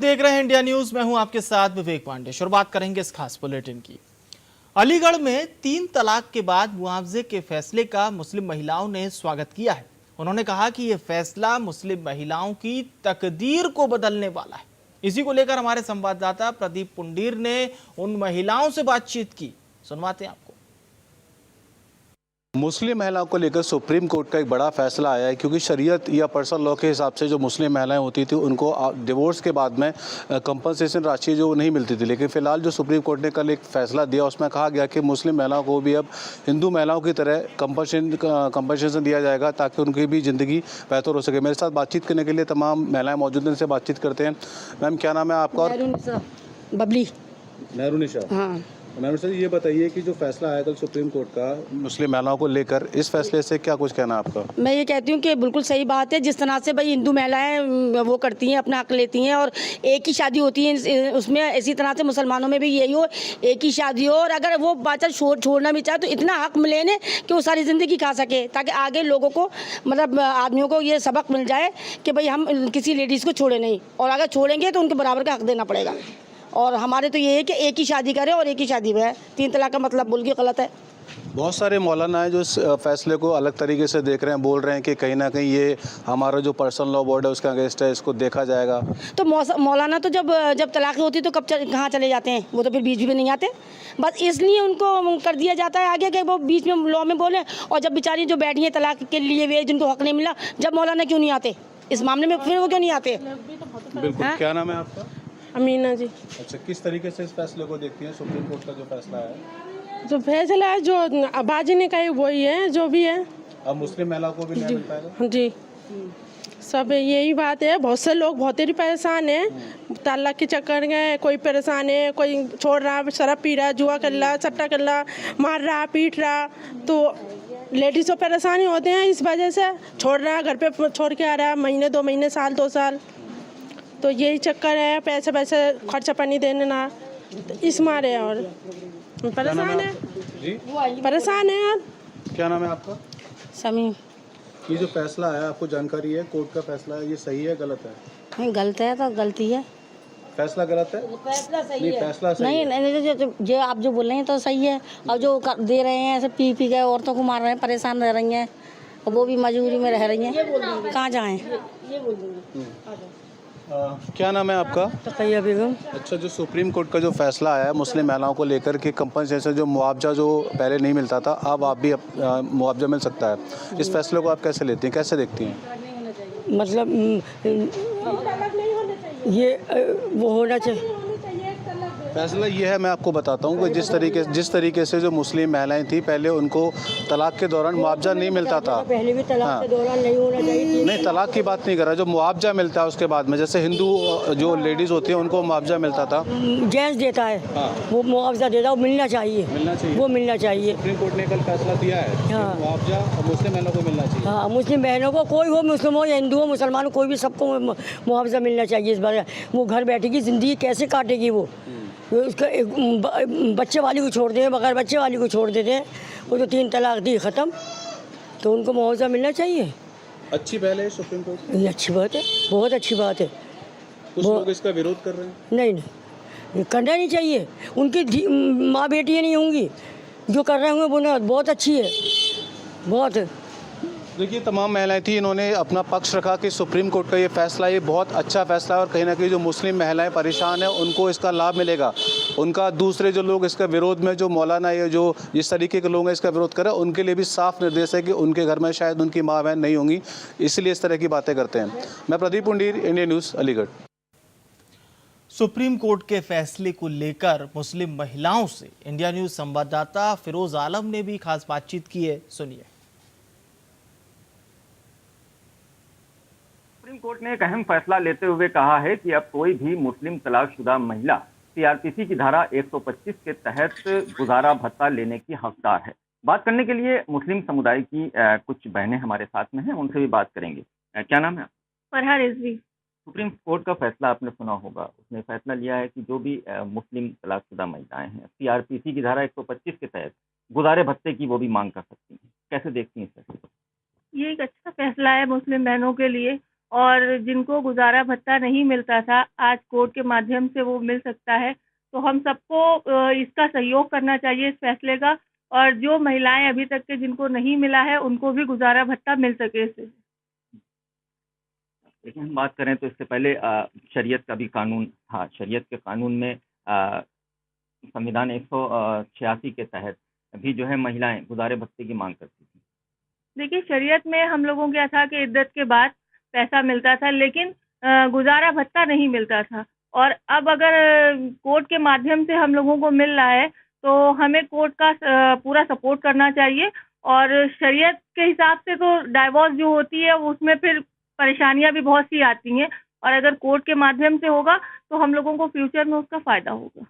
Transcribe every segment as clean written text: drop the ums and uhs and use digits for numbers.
देख रहे हैं इंडिया न्यूज। मैं हूं आपके साथ विवेक पांडे। शुरुआत करेंगे इस खास बुलेटिन की। अलीगढ़ में 3 तलाक के बाद मुआवजे के फैसले का मुस्लिम महिलाओं ने स्वागत किया है। उन्होंने कहा कि यह फैसला मुस्लिम महिलाओं की तकदीर को बदलने वाला है। इसी को लेकर हमारे संवाददाता प्रदीप पुंडीर ने उन महिलाओं से बातचीत की। सुनवाते हैं आपको। मुस्लिम महिलाओं को लेकर सुप्रीम कोर्ट का एक बड़ा फैसला आया है, क्योंकि शरीयत या पर्सनल लॉ के हिसाब से जो मुस्लिम महिलाएं होती थी उनको डिवोर्स के बाद में कंपनसेशन राशि जो नहीं मिलती थी। लेकिन फिलहाल जो सुप्रीम कोर्ट ने कल एक फैसला दिया उसमें कहा गया कि मुस्लिम महिलाओं को भी अब हिंदू महिलाओं की तरह कंपनसेशन दिया जाएगा ताकि उनकी भी ज़िंदगी बेहतर हो सके। मेरे साथ बातचीत करने के लिए तमाम महिलाएँ मौजूद हैं, इनसे बातचीत करते हैं। मैम, क्या नाम है आपका? बबली। मेहरुनिशा। हाँ। मैम सर, ये बताइए कि जो फैसला आया कल सुप्रीम कोर्ट का मुस्लिम महिलाओं को लेकर, इस फैसले से क्या कुछ कहना है आपका? मैं ये कहती हूँ कि बिल्कुल सही बात है। जिस तरह से भाई हिंदू महिलाएं वो करती हैं, अपना हक लेती हैं और एक ही शादी होती है उसमें, इसी तरह से मुसलमानों में भी यही हो, एक ही शादी हो। और अगर वो बात छोड़ना भी चाहे तो इतना हक मिले ने कि वो सारी ज़िंदगी खा सके, ताकि आगे लोगों को मतलब आदमियों को ये सबक मिल जाए कि भाई हम किसी लेडीज़ को छोड़े नहीं, और अगर छोड़ेंगे तो उनके बराबर का हक देना पड़ेगा। और हमारे तो ये है कि एक ही शादी करें और एक ही शादी में है। 3 तलाक का मतलब बोल के गलत है। बहुत सारे मौलाना हैं जो इस फैसले को अलग तरीके से देख रहे हैं, बोल रहे हैं कि कहीं ना कहीं ये हमारा जो पर्सनल लॉ बोर्ड है उसके अगेंस्ट है, इसको देखा जाएगा। तो मौलाना तो जब तलाक होती तो कहाँ चले जाते हैं? वो तो फिर बीच में नहीं आते। बस इसलिए उनको कर दिया जाता है आगे कि वो बीच में लॉ में बोले। और जब बेचारी जो बैठी है तलाक के लिए, वे जिनको हक नहीं मिला, जब मौलाना क्यों नहीं आते इस मामले में? फिर वो क्यों नहीं आते? बिल्कुल। क्या नाम है आपका? अमीना जी। अच्छा, किस तरीके से इस फैसले को देखती हैं? सुप्रीम कोर्ट का जो फैसला है, जो फैसला है, जो बाजी ने कही वही है, जो भी है। अब मुस्लिम महिलाओं को भी न्याय मिल पाएगा? जी, सब यही बात है। बहुत से लोग बहुत ही परेशान हैं, तलाक के चक्कर में। कोई परेशान है, कोई छोड़ रहा, शराब पी रहा, जुआ कर रहा, सट्टा कर रहा, मार रहा, पीट रहा। तो लेडीज तो परेशानी होते हैं इस वजह से। छोड़ रहा, घर पे छोड़ के आ रहा, महीने 2 महीने, साल 2 साल। तो यही चक्कर है, पैसे खर्चा पानी देने ना, इस मारे। और परेशान है जी, परेशान है यार। क्या नाम है आपका? समीम। ये जो फैसला आया, आपको जानकारी है? कोर्ट का फैसला है, ये सही है गलत है? नहीं, गलत है तो गलती है। फैसला गलत है? फैसला सही नहीं, है। फैसला सही नहीं, है। नहीं, जो आप जो बोल रहे हैं तो सही है। और जो दे रहे हैं ऐसे पी के औरतों को मार रहे हैं, परेशान रह रही हैं, और वो भी मजबूरी में रह रही हैं, कहाँ जाएं? क्या नाम है आपका? तकैया बेगम। अच्छा, जो सुप्रीम कोर्ट का जो फैसला आया है मुस्लिम महिलाओं को लेकर कि कंपनसेशन जो मुआवजा जो पहले नहीं मिलता था, अब आप भी मुआवजा मिल सकता है, इस फैसले को आप कैसे लेती हैं, कैसे देखती हैं? मतलब ये वो होना चाहिए। फैसला ये है, मैं आपको बताता हूँ कि जिस तरीके से जो मुस्लिम महिलाएं थी पहले, उनको तलाक के दौरान मुआवजा नहीं मिलता था। पहले भी तलाक के दौरान नहीं होना चाहिए। नहीं, तलाक की बात नहीं कर रहा, जो मुआवजा मिलता है उसके बाद में, जैसे हिंदू जो लेडीज़ होती हैं उनको मुआवजा मिलता था। जेंट्स देता है। हाँ। वो मुआवजा देता है, वो मिलना चाहिए। वो मिलना चाहिए। सुप्रीम कोर्ट ने कल फैसला दिया है। हाँ। मुआवजा मुस्लिम महिलाओं को मिलना चाहिए। हाँ, मुस्लिम बहनों को, कोई हो, मुस्लिम हो या हिंदू हो, मुसलमान हो, कोई भी, सबको मुआवजा मिलना चाहिए। इस बार वो घर बैठेगी, ज़िंदगी कैसे काटेगी? वो उसका बच्चे वाली को छोड़ दे, बगैर बच्चे वाली को छोड़ देते हैं। वो तो 3 तलाक दी, ख़त्म। तो उनको मुआवजा मिलना चाहिए। अच्छी पहल है सुप्रीम कोर्ट। ये अच्छी बात है, बहुत अच्छी बात है। कुछ लोग इसका विरोध कर रहे हैं। नहीं, करना नहीं चाहिए। उनकी माँ बेटियाँ नहीं होंगी जो कर रहे होंगे, वो बहुत अच्छी है, बहुत। देखिए, तमाम महिलाएं थी, इन्होंने अपना पक्ष रखा कि सुप्रीम कोर्ट का ये फैसला ये बहुत अच्छा फैसला है और कहीं ना कहीं जो मुस्लिम महिलाएं परेशान हैं उनको इसका लाभ मिलेगा। उनका दूसरे जो लोग इसका विरोध में, जो मौलाना ये जो जिस तरीके के लोग हैं इसका विरोध करें, उनके लिए भी साफ निर्देश है कि उनके घर में शायद उनकी माँ बहन नहीं होंगी, इसलिए इस तरह की बातें करते हैं। मैं Pradeep Pundir, India news, Aligarh. Supreme court के फैसले को लेकर मुस्लिम महिलाओं से इंडिया न्यूज संवाददाता फिरोज आलम ने भी खास बातचीत की है। सुनिए। सुप्रीम कोर्ट ने एक अहम फैसला लेते हुए कहा है कि अब कोई भी मुस्लिम तलाकशुदा महिला सीआरपीसी की धारा 125 के तहत गुजारा भत्ता लेने की हकदार है। बात करने के लिए मुस्लिम समुदाय की कुछ बहनें हमारे साथ में हैं, उनसे भी बात करेंगे। क्या नाम है? फरहा रिजवी। सुप्रीम कोर्ट का फैसला आपने सुना होगा, उसने फैसला लिया है कि जो भी मुस्लिम तलाकशुदा महिलाएं हैं सीआरपीसी की धारा 125 के तहत गुजारे भत्ते की वो भी मांग कर सकती हैं। कैसे देखती हैं इस फैसले को? ये एक अच्छा फैसला है मुस्लिम बहनों के लिए, और जिनको गुजारा भत्ता नहीं मिलता था, आज कोर्ट के माध्यम से वो मिल सकता है। तो हम सबको इसका सहयोग करना चाहिए इस फैसले का, और जो महिलाएं अभी तक के जिनको नहीं मिला है उनको भी गुजारा भत्ता मिल सके इससे। लेकिन हम बात करें तो इससे पहले शरीयत का भी कानून था। शरीयत के कानून में संविधान 186 के तहत भी जो है महिलाएं गुजारे भत्ते की मांग करती थी। देखिए, शरीयत में हम लोगों क्या था कि इद्दत के बाद पैसा मिलता था, लेकिन गुजारा भत्ता नहीं मिलता था। और अब अगर कोर्ट के माध्यम से हम लोगों को मिल रहा है तो हमें कोर्ट का पूरा सपोर्ट करना चाहिए। और शरीयत के हिसाब से तो डाइवोर्स जो होती है उसमें फिर परेशानियां भी बहुत सी आती हैं, और अगर कोर्ट के माध्यम से होगा तो हम लोगों को फ्यूचर में उसका फायदा होगा।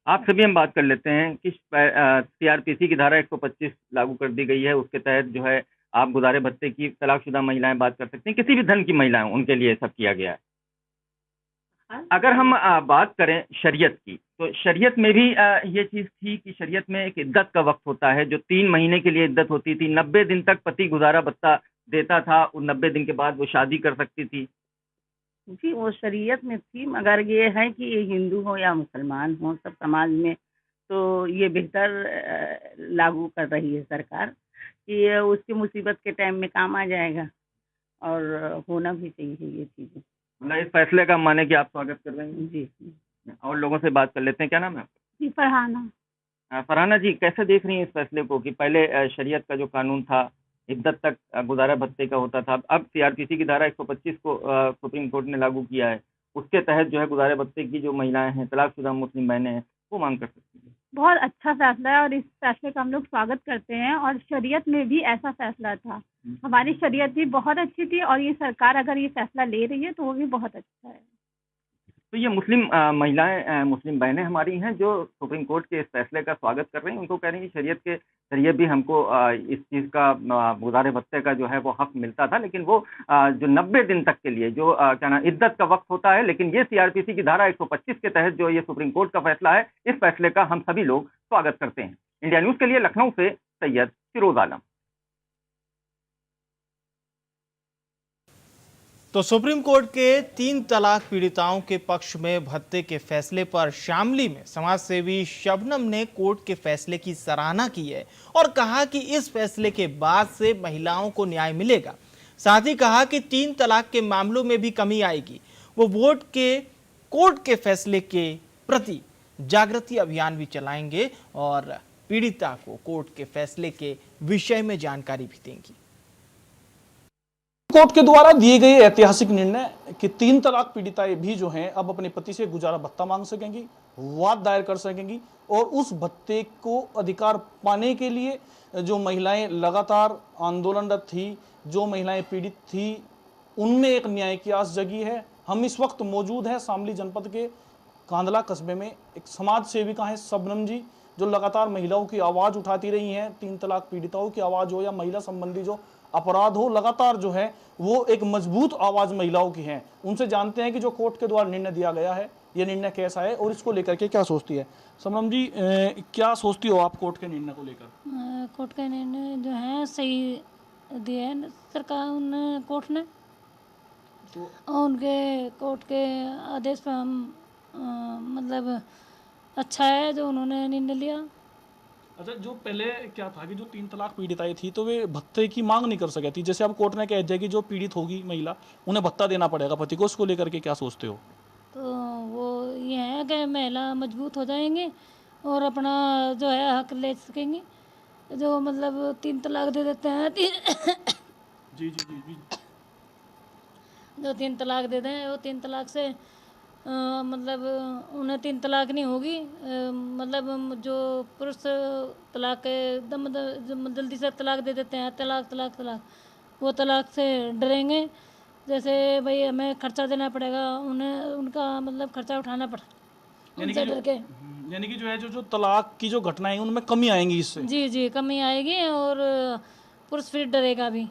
आपसे भी हम बात कर लेते हैं कि सीआरपीसी की धारा 125 लागू कर दी गई है। उसके तहत जो है आप गुजारे भत्ते की तलाकशुदा महिलाएं बात कर सकती हैं, किसी भी धन की महिलाएं, उनके लिए सब किया गया है। अगर हम बात करें शरीयत की, तो शरीयत में भी ये चीज़ थी कि शरीयत में एक इद्दत का वक्त होता है जो 3 महीने के लिए इद्दत होती थी। 90 दिन तक पति गुजारा भत्ता देता था और 90 दिन के बाद वो शादी कर सकती थी। जी, वो शरीयत में थी, मगर ये है कि ये हिंदू हो या मुसलमान हो, सब समाज में तो ये बेहतर लागू कर रही है सरकार कि ये उसकी मुसीबत के टाइम में काम आ जाएगा, और होना भी चाहिए ये चीज़ें। मतलब इस फैसले का माने कि आप स्वागत कर रहे हैं। जी और लोगों से बात कर लेते हैं। क्या नाम है आपका? जी, फरहाना। फरहाना जी, कैसे देख रही हैं इस फैसले को कि पहले शरीयत का जो कानून था इद्दत तक गुजारा भत्ते का होता था, अब सीआरपीसी की धारा 125 को सुप्रीम कोर्ट ने लागू किया है। उसके तहत जो है गुजारे भत्ते की जो महिलाएं हैं, तलाकशुदा मुस्लिम बहनें हैं, वो मांग कर सकती हैं। बहुत अच्छा फैसला है और इस फैसले का हम लोग स्वागत करते हैं। और शरीयत में भी ऐसा फैसला था, हमारी शरीयत भी बहुत अच्छी थी, और ये सरकार अगर ये फैसला ले रही है तो वो भी बहुत अच्छा है। तो ये मुस्लिम महिलाएं, मुस्लिम बहनें हमारी हैं जो सुप्रीम कोर्ट के इस फैसले का स्वागत कर रही हैं। उनको कह रही हैं कि शरीयत के जरिए भी हमको इस चीज़ का गुजारे भत्ते का जो है वो हक मिलता था, लेकिन वो जो 90 दिन तक के लिए जो क्या नाम इद्दत का वक्त होता है, लेकिन ये सीआरपीसी की धारा 125 के तहत जो ये सुप्रीम कोर्ट का फैसला है, इस फैसले का हम सभी लोग स्वागत करते हैं। इंडिया न्यूज़ के लिए लखनऊ से सैयद फिरोज आलम। तो सुप्रीम कोर्ट के 3 तलाक पीड़िताओं के पक्ष में भत्ते के फैसले पर शामली में समाज सेवी शबनम ने कोर्ट के फैसले की सराहना की है और कहा कि इस फैसले के बाद से महिलाओं को न्याय मिलेगा। साथ ही कहा कि 3 तलाक के मामलों में भी कमी आएगी। वो कोर्ट के फैसले के प्रति जागृति अभियान भी चलाएंगे और पीड़िता को कोर्ट के फैसले के विषय में जानकारी भी देंगी। कोर्ट के द्वारा दिए गए ऐतिहासिक निर्णय कि 3 तलाक पीड़िताएं भी जो हैं अब अपने पति से गुजारा भत्ता मांग सकेंगी, वाद दायर कर सकेंगी, और उस भत्ते को अधिकार पाने के लिए जो महिलाएं लगातार आंदोलनरत थी, जो महिलाएं पीड़ित थी, उनमें एक न्याय की आस जगी है। हम इस वक्त मौजूद हैं शामली जनपद के कांदला कस्बे में। एक समाज सेविका हैं शबनम जी, जो लगातार महिलाओं की आवाज़ उठाती रही हैं। 3 तलाक पीड़िताओं की आवाज़ हो या महिला संबंधी जो अपराध हो, लगातार जो है वो एक मजबूत आवाज़ महिलाओं की है। उनसे जानते हैं कि जो कोर्ट के द्वारा निर्णय दिया गया है, ये निर्णय कैसा है और इसको लेकर के क्या सोचती है। शबनम जी, क्या सोचती हो आप कोर्ट के निर्णय को लेकर? कोर्ट का निर्णय जो है सही दिया है सरकार कोर्ट ने, और उनके कोर्ट के आदेश पर हम मतलब अच्छा है जो उन्होंने निर्णय लिया। अच्छा, जो पहले क्या था कि जो 3 तलाक पीड़िताएं थी तो वे भत्ते की मांग नहीं कर सके थी। जैसे अब कोर्ट ने कह दिया कि जो पीड़ित होगी महिला, उन्हें भत्ता देना पड़ेगा पति को। उसको लेकर के क्या सोचते हो? तो वो ये है कि महिला मजबूत हो जाएंगी और अपना जो है हक ले सकेंगी। जो मतलब 3 तलाक दे देते हैं जी जी जी जी जो 3 तलाक दे दें, वो 3 तलाक से मतलब उन्हें 3 तलाक नहीं होगी। मतलब जो पुरुष तलाक के एकदम जल्दी से तलाक दे देते हैं, तलाक वो तलाक से डरेंगे। जैसे भाई हमें खर्चा देना पड़ेगा, उन्हें उनका मतलब खर्चा उठाना पड़ा उनसे डर के। यानी कि जो है जो तलाक की जो घटनाएं उनमें कमी आएंगी इससे। जी कमी आएगी, और पुरुष फिर डरेगा 3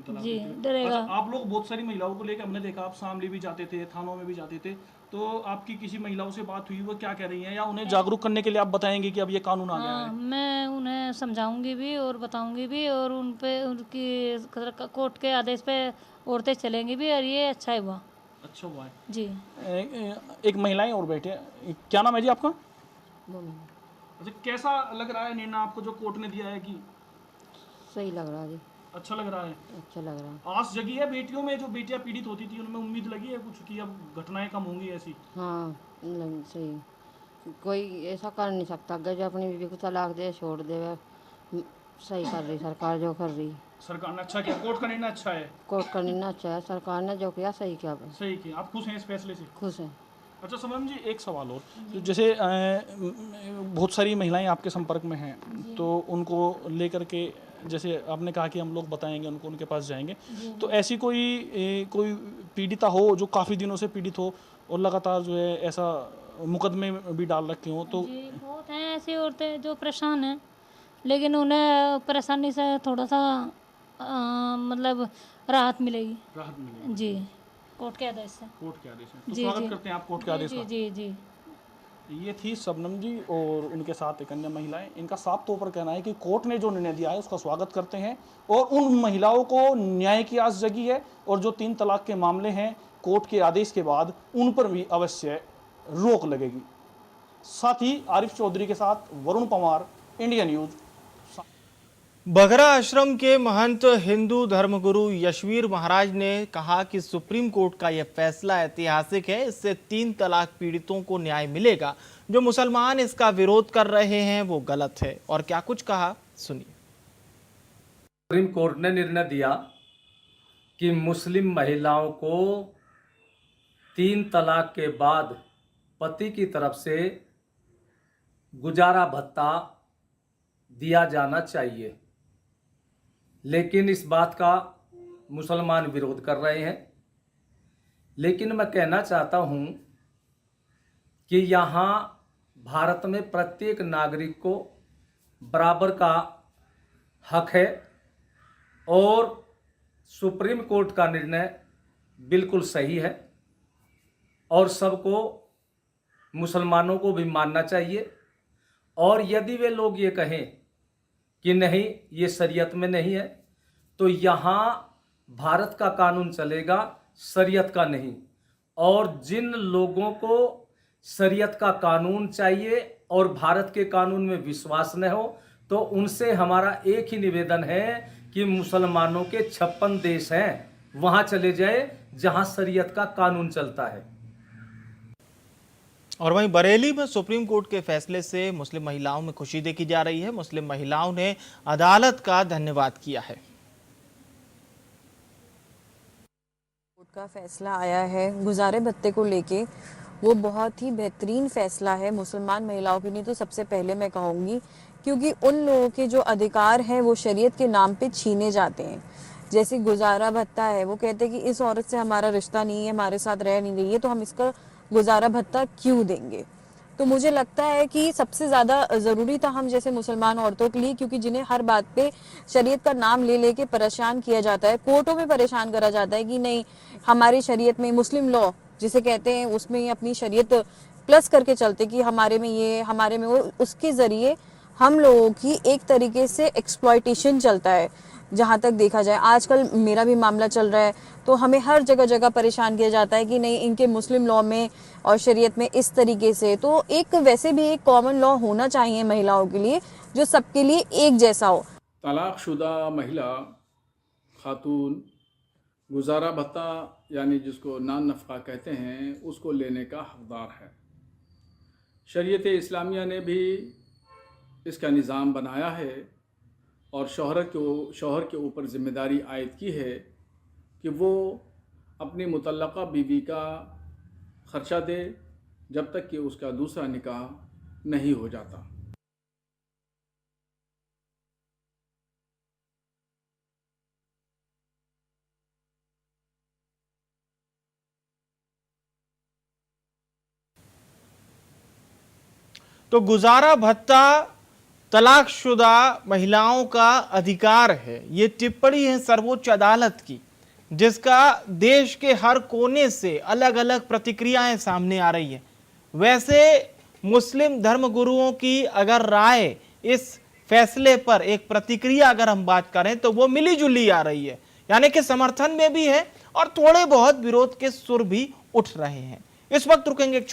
तलाक जी डरेगा। अच्छा, आप लोग बहुत सारी महिलाओं को लेकर, हमने देखा आप शामली भी जाते थे, थानों में भी जाते थे, तो आपकी किसी महिलाओं से बात हुई, वो क्या कह रही हैं, या उन्हें जागरूक करने के लिए आप बताएंगे कि अब ये कानून आ गया हाँ, है? मैं उन्हें समझाऊंगी भी और बताऊंगी भी, और उन पे उनकी कोर्ट के आदेश पे औरतें चलेंगी भी, और ये अच्छा हुआ। अच्छा हुआ है। जी। एक महिलाएं और बैठे हैं। क्या नाम है जी आपका? अच्छा, कैसा लग रहा है निर्णय आपको जो कोर्ट ने दिया है कि सही लग रहा है जी, अच्छा लग रहा है? अच्छा लग रहा है। आस जगी है बेटियों में, जो बेटियां पीड़ित होती थी उनमें उम्मीद लगी है कुछ कि अब घटनाएं कम होंगी ऐसी? हाँ सही, कोई ऐसा कर नहीं सकता कि जो अपनी बीवी को तलाक दे छोड़ दे। सही कर रही सरकार, जो कर रही सरकार ने अच्छा किया, कोर्ट का निर्णय अच्छा है। कोर्ट का निर्णय अच्छा है, सरकार ने जो किया सही किया। सही किया। आप खुश हैं इस फैसले से? खुश हैं। अच्छा समम जी, एक सवाल और, तो जैसे बहुत सारी महिलाएं आपके संपर्क में हैं, तो उनको लेकर के जैसे आपने कहा कि हम लोग बताएंगे उनको, उनके पास जाएंगे, तो ऐसी कोई पीड़िता हो जो काफ़ी दिनों से पीड़ित हो और लगातार जो है ऐसा मुकदमे भी डाल रखे हो, तो जी, बहुत हैं ऐसी औरतें जो परेशान हैं, लेकिन उन्हें परेशानी से थोड़ा सा मतलब राहत मिलेगी। राहत मिलेगी जी, कोर्ट के आदेश से। कोर्ट के आदेश है, तो जी, स्वागत जी। करते हैं आप कोर्ट के आदेश जी का। जी जी। ये थी शबनम जी और उनके साथ एक अन्य महिलाएं। इनका साफ तौर पर कहना है कि कोर्ट ने जो निर्णय दिया है उसका स्वागत करते हैं, और उन महिलाओं को न्याय की आस जगी है, और जो 3 तलाक के मामले हैं कोर्ट के आदेश के बाद उन पर भी अवश्य रोक लगेगी। साथ ही आरिफ चौधरी के साथ वरुण पवार, इंडिया न्यूज। बघरा आश्रम के महंत हिंदू धर्मगुरु यशवीर महाराज ने कहा कि सुप्रीम कोर्ट का यह फैसला ऐतिहासिक है। इससे 3 तलाक पीड़ितों को न्याय मिलेगा। जो मुसलमान इसका विरोध कर रहे हैं वो गलत है। और क्या कुछ कहा, सुनिए। सुप्रीम कोर्ट ने निर्णय दिया कि मुस्लिम महिलाओं को 3 तलाक के बाद पति की तरफ से गुजारा भत्ता दिया जाना चाहिए, लेकिन इस बात का मुसलमान विरोध कर रहे हैं। लेकिन मैं कहना चाहता हूं कि यहाँ भारत में प्रत्येक नागरिक को बराबर का हक है, और सुप्रीम कोर्ट का निर्णय बिल्कुल सही है, और सबको मुसलमानों को भी मानना चाहिए। और यदि वे लोग ये कहें कि नहीं ये शरीयत में नहीं है, तो यहाँ भारत का कानून चलेगा, शरीयत का नहीं। और जिन लोगों को शरीयत का कानून चाहिए और भारत के कानून में विश्वास न हो, तो उनसे हमारा एक ही निवेदन है कि मुसलमानों के 56 देश हैं, वहाँ चले जाए जहाँ शरीयत का कानून चलता है। और वहीं बरेली में सुप्रीम कोर्ट के फैसले से मुस्लिम महिलाओं में खुशी देखी जा रही है। मुस्लिम महिलाओं ने अदालत का धन्यवाद किया है। कोर्ट का फैसला आया है गुजारे भत्ते को लेके, वो बहुत ही बेहतरीन फैसला है मुसलमान महिलाओं के लिए। तो सबसे पहले मैं कहूँगी, क्योंकि उन लोगों के जो अधिकार हैं वो शरीयत के नाम पे छीने जाते हैं। जैसे गुजारा भत्ता है, वो कहते हैं कि इस औरत से हमारा रिश्ता नहीं है, हमारे साथ रह नहीं रही है, तो हम इसका गुजारा भत्ता क्यों देंगे। तो मुझे लगता है कि सबसे ज़्यादा ज़रूरी था हम जैसे मुसलमान औरतों के लिए, क्योंकि जिन्हें हर बात पे शरीयत का नाम ले लेके परेशान किया जाता है, कोर्टों में परेशान करा जाता है कि नहीं हमारी शरीयत में मुस्लिम लॉ जिसे कहते हैं उसमें अपनी शरीयत प्लस करके चलते कि हमारे में ये हमारे में वो, उसके ज़रिए हम लोगों की एक तरीके से एक्सप्लॉयटेशन चलता है। जहाँ तक देखा जाए आजकल मेरा भी मामला चल रहा है, तो हमें हर जगह जगह परेशान किया जाता है कि नहीं इनके मुस्लिम लॉ में और शरीयत में इस तरीके से। तो एक वैसे भी एक कॉमन लॉ होना चाहिए महिलाओं के लिए जो सबके लिए एक जैसा हो। तलाकशुदा महिला खातून गुजारा भत्ता यानी जिसको नान नफ़का कहते हैं उसको लेने का हकदार है। शरीयत इस्लामिया ने भी इसका निज़ाम बनाया है और शौहर के ऊपर ज़िम्मेदारी आयद की है कि वो अपनी मुतल्लका बीवी का ख़र्चा दे जब तक कि उसका दूसरा निकाह नहीं हो जाता। तो गुजारा भत्ता तलाकशुदा महिलाओं का अधिकार है, ये टिप्पणी है सर्वोच्च अदालत की। जिसका देश के हर कोने से अलग अलग प्रतिक्रियाएं सामने आ रही है। वैसे मुस्लिम धर्मगुरुओं की अगर राय इस फैसले पर एक प्रतिक्रिया अगर हम बात करें तो वो मिली जुली आ रही है, यानी कि समर्थन में भी है और थोड़े बहुत विरोध के सुर भी उठ रहे हैं। इस वक्त रुकेंगे एक